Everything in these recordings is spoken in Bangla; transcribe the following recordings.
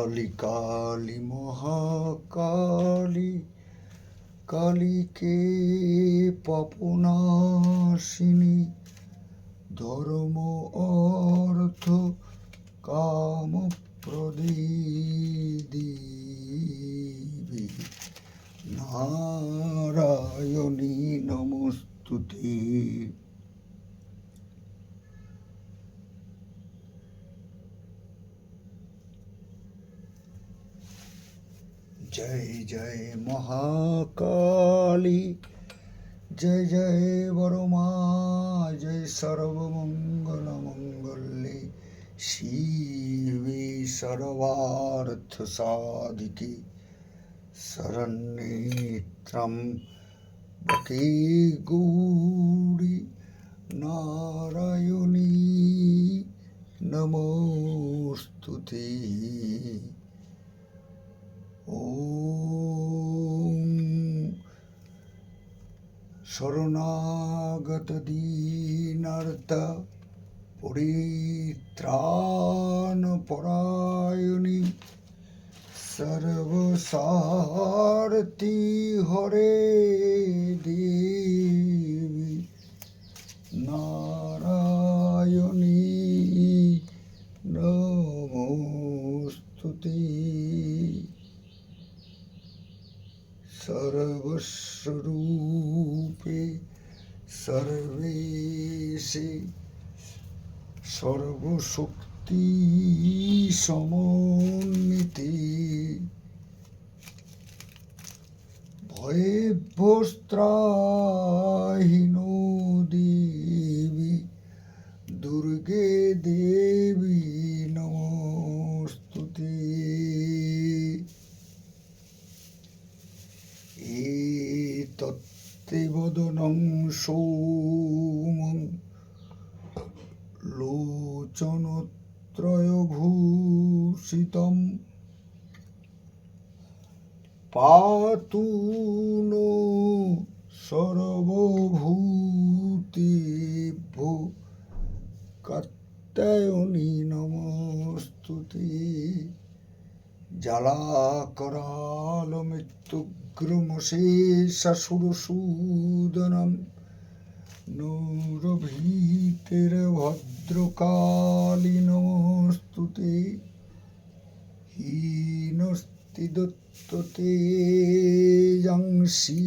কালী কালী মহাকালী কালীকে পাপনাশিনী ধর্ম অর্থ কাম প্রদীবী নারায়ণী নমস্তুতে। জয় জয় মহাকালী, জয় জয় বড়মা, জয় সর্বমঙ্গল মঙ্গলে শিবে সর্বার্থ সাধিকে শরণ্যে ত্র্যম্বকে গৌরী নারায়ণী নমস্তুতে। ওম শরণাগত দীনার্ত পরিত্রাণ পরায়ণী সর্বসারথি হরে দেবী নারায়ণী নমস্তুতে। সর্বস্বরূপে সর্বেশে সর্বশক্তি সমন্বিতে ভয়েভ্যস্ত্রাহিনো দেবী দুর্গে দেবী নমস্তুতে। তত্ত্ববদনং সৌমং লোচনত্রয়ভূষিতং পাতু নো সর্বভূতেভ্যো কাত্যায়নী নমস্তুতে। জ্বালাকরাল মৃত্যুগ্রমশেষাসুরসূদনম নূরভীতের ভদ্রকালী নমস্তুতে। হীনস্তি দত্ততে যংসি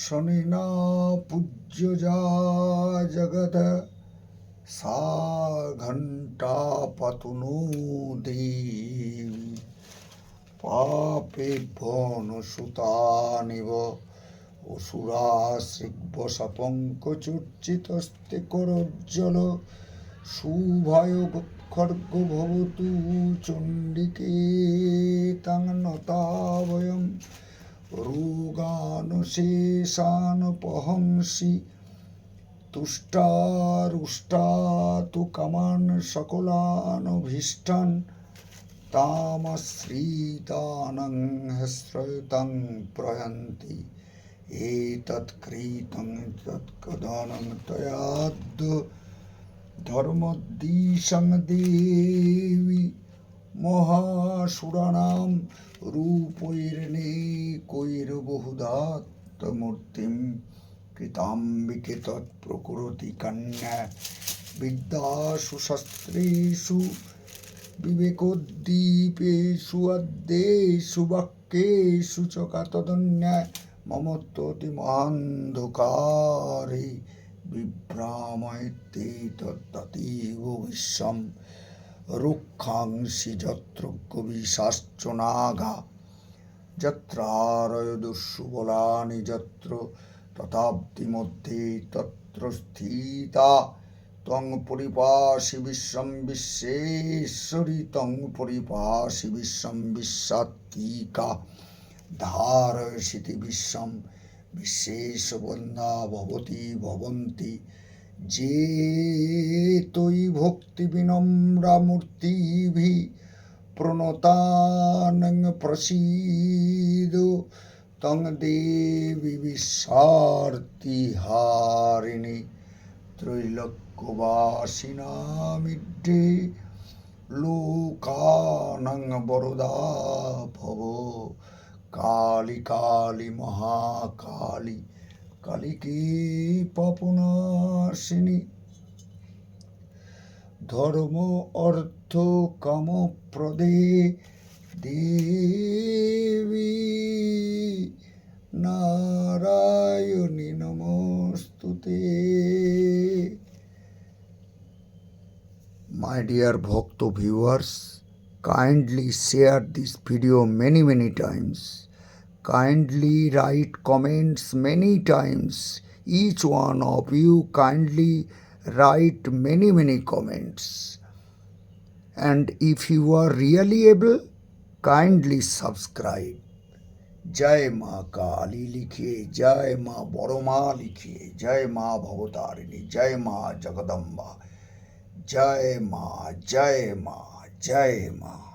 শনেনা পূজ্য যা জগৎ সা ঘণ্টা পাতুনো দেবী পাপেভ্যো নুসুতানিব অসুরাশৃগ্বশপঙ্কচূর্চিতস্তে করোজ্জ্বল শুভায় খর্গ ভবতু চণ্ডিকে তং নতাভয়ং রোগানুশেষানুপহংসি তুষ্টারুষ্টাতু কামাन् সকলানভীষ্টাन् তামাশ্রিতানাং হ্যস্রয়তাং প্রয়ান্তি এতৎকৃतं তৎকদनं তয়াদ্য ধর্মদ্বিষং দেবী মহাসুরাণাং রূপৈরনেকৈর্বহুধাত্মূর্তিং কৃতাম্বিকে তৎপ্রকুরতি কন্যা বিদ্যাসু শাস্ত্রেষু বিবেকোদ্দীপেষু আদ্যেষু বাক্যেষু চ তদন্যা মমত্বতি মহান্ধকারে বিভ্রাময়তে তত্ততীব বিশ্বম রুক্ষাংসি যত্র কবিশাশ্চ নাগা যত্রারয়দস্যু বলানি যত্র তথাব্দি মধ্যে তত্র স্থিতা তং পরিপাশি বিশ্বং বিশ্বেশ্বরী তং পরিপাশি বিশ্বং বিশ্বাত্মিকা ধারয়সিতি বিশ্বং বিশ্বেশ বন্ধা ভবতি ভবন্তি যে তৈ ভক্তি বিনম্রা মূর্তিভি প্রণতানং প্রসীদ তং দেবী বিশ্বার্তিহারিণী ত্রৈলোক্যবাসিনামিড্ডে লোকানাং শরণং বরদা ভব। কালী কালী মহাকালী কালিকী পাপনাশিনী। ধর্ম অর্থ কাম প্রদে দেবী নারায়ণী নমস্তুতে। My dear Bhakta viewers, kindly share this video many times. Kindly write comments many times. Each one of you kindly write many comments. And if you are really able, kindly subscribe. जय माँ काली लिखिए, जय माँ बड़मा लिखिए, जय माँ भवतारिणी, जय माँ जगदम्बा, जय माँ जय माँ जय माँ।